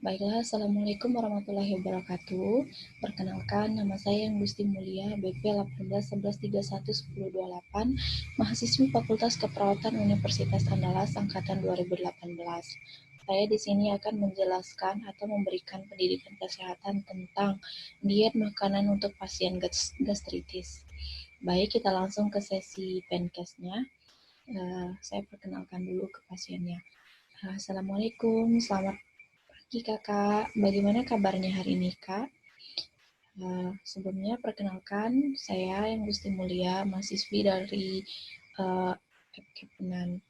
Baiklah, Assalamualaikum warahmatullahi wabarakatuh. Perkenalkan, nama saya Yang Gusti Mulia, BP 1811311028, mahasiswi Fakultas Keperawatan Universitas Andalas Angkatan 2018. Saya di sini akan menjelaskan atau memberikan pendidikan kesehatan tentang diet makanan untuk pasien gastritis. Baik, kita langsung ke sesi pencastnya. Saya perkenalkan dulu ke pasiennya. Assalamualaikum, selamat pagi kakak. Bagaimana kabarnya hari ini kak? Sebelumnya perkenalkan, saya yang Gusti Mulia, mahasiswi dari FKPNAN.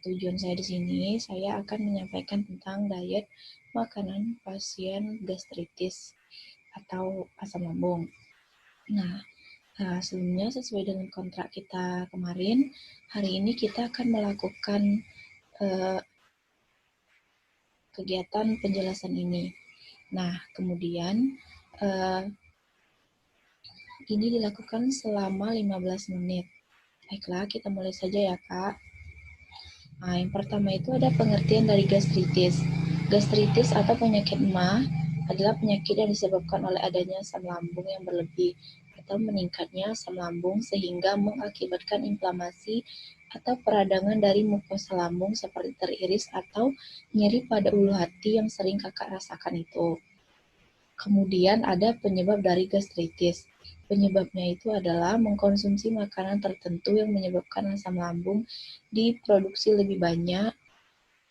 Tujuan saya di sini, saya akan menyampaikan tentang diet makanan pasien gastritis atau asam lambung. Nah, sebelumnya sesuai dengan kontrak kita kemarin, hari ini kita akan melakukan kegiatan penjelasan ini. Nah, kemudian ini dilakukan selama 15 menit. Baiklah, kita mulai saja ya, Kak. Nah, yang pertama itu ada pengertian dari gastritis. Gastritis atau penyakit MA adalah penyakit yang disebabkan oleh adanya asam lambung yang berlebih atau meningkatnya asam lambung sehingga mengakibatkan inflamasi atau peradangan dari mukosa lambung seperti teriris atau nyeri pada ulu hati yang sering kakak rasakan itu. Kemudian ada penyebab dari gastritis. Penyebabnya itu adalah mengkonsumsi makanan tertentu yang menyebabkan asam lambung diproduksi lebih banyak.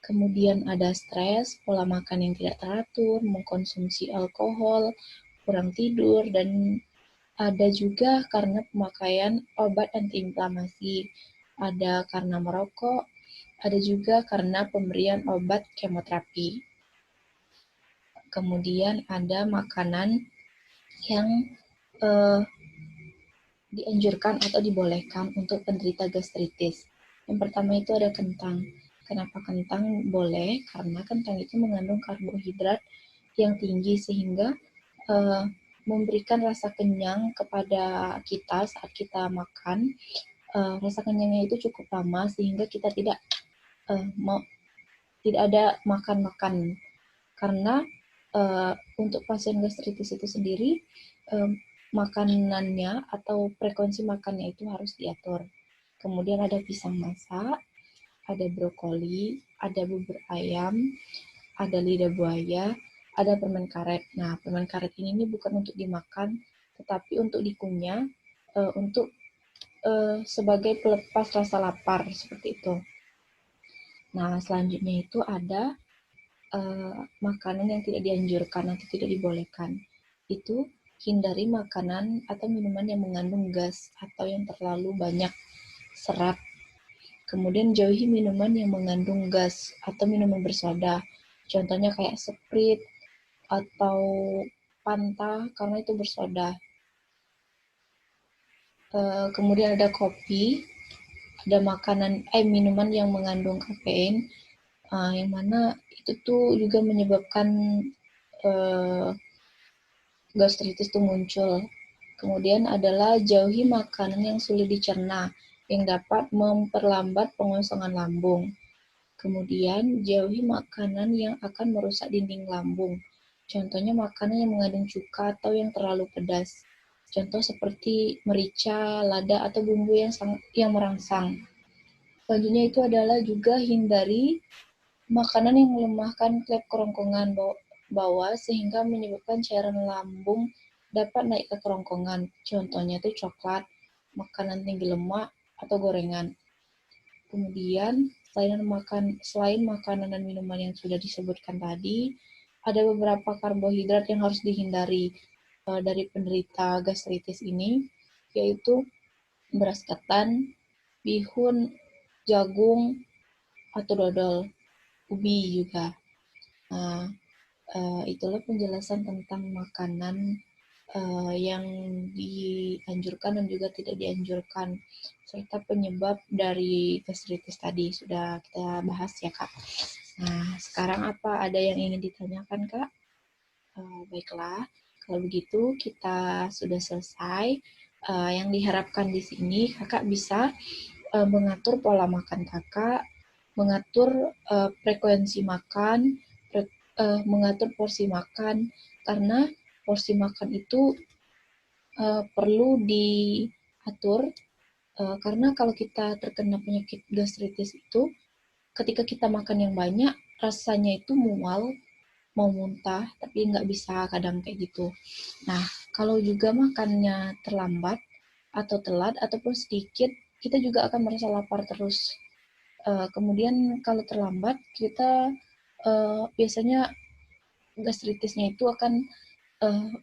Kemudian ada stres, pola makan yang tidak teratur, mengkonsumsi alkohol, kurang tidur, dan ada juga karena pemakaian obat antiinflamasi. Ada karena merokok, ada juga karena pemberian obat kemoterapi. Kemudian ada makanan yang dianjurkan atau dibolehkan untuk penderita gastritis. Yang pertama itu ada kentang. Kenapa kentang boleh? Karena kentang itu mengandung karbohidrat yang tinggi sehingga memberikan rasa kenyang kepada kita saat kita makan. Rasa kenyangnya itu cukup lama sehingga kita tidak ada makan-makan. Karena untuk pasien gastritis itu sendiri makanannya atau frekuensi makannya itu harus diatur. Kemudian ada pisang masak, ada brokoli, ada bubur ayam, ada lidah buaya, ada permen karet. Nah, permen karet ini bukan untuk dimakan, tetapi untuk dikunyah, untuk sebagai pelepas rasa lapar, seperti itu. Nah, selanjutnya itu ada makanan yang tidak dianjurkan atau tidak dibolehkan. Itu hindari makanan atau minuman yang mengandung gas atau yang terlalu banyak serat. Kemudian jauhi minuman yang mengandung gas atau minuman bersoda. Contohnya kayak Sprite atau Fanta karena itu bersoda. Kemudian ada kopi, ada minuman yang mengandung kafein, yang mana itu tuh juga menyebabkan gastritis itu muncul. Kemudian adalah jauhi makanan yang sulit dicerna, yang dapat memperlambat pengosongan lambung. Kemudian jauhi makanan yang akan merusak dinding lambung. Contohnya makanan yang mengandung cuka atau yang terlalu pedas. Contoh seperti merica, lada, atau bumbu yang merangsang. Selanjutnya itu adalah juga hindari makanan yang melemahkan klep kerongkongan bawah sehingga menyebabkan cairan lambung dapat naik ke kerongkongan. Contohnya itu coklat, makanan tinggi lemak, atau gorengan. Kemudian selain makanan dan minuman yang sudah disebutkan tadi, ada beberapa karbohidrat yang harus dihindari dari penderita gastritis ini, yaitu beras ketan, bihun, jagung, atau dodol, ubi juga. Nah, itulah penjelasan tentang makanan yang dianjurkan dan juga tidak dianjurkan, serta penyebab dari gastritis tadi sudah kita bahas ya Kak. Nah, sekarang apa ada yang ingin ditanyakan Kak? Baiklah, kalau begitu kita sudah selesai. Yang diharapkan di sini Kakak bisa mengatur pola makan Kakak, mengatur frekuensi makan, mengatur porsi makan, karena porsi makan itu perlu diatur, karena kalau kita terkena penyakit gastritis itu, ketika kita makan yang banyak, rasanya itu mual, mau muntah, tapi nggak bisa kadang kayak gitu. Nah, kalau juga makannya terlambat, atau telat, ataupun sedikit, kita juga akan merasa lapar terus. Kemudian kalau terlambat, kita biasanya gastritisnya itu akan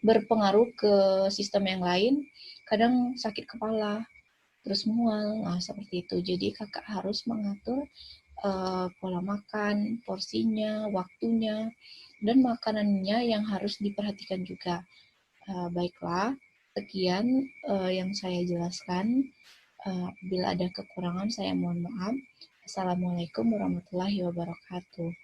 berpengaruh ke sistem yang lain, kadang sakit kepala, terus mual, nah seperti itu. Jadi kakak harus mengatur pola makan, porsinya, waktunya, dan makanannya yang harus diperhatikan juga. Baiklah, sekian yang saya jelaskan. Bila ada kekurangan, saya mohon maaf. Assalamualaikum warahmatullahi wabarakatuh.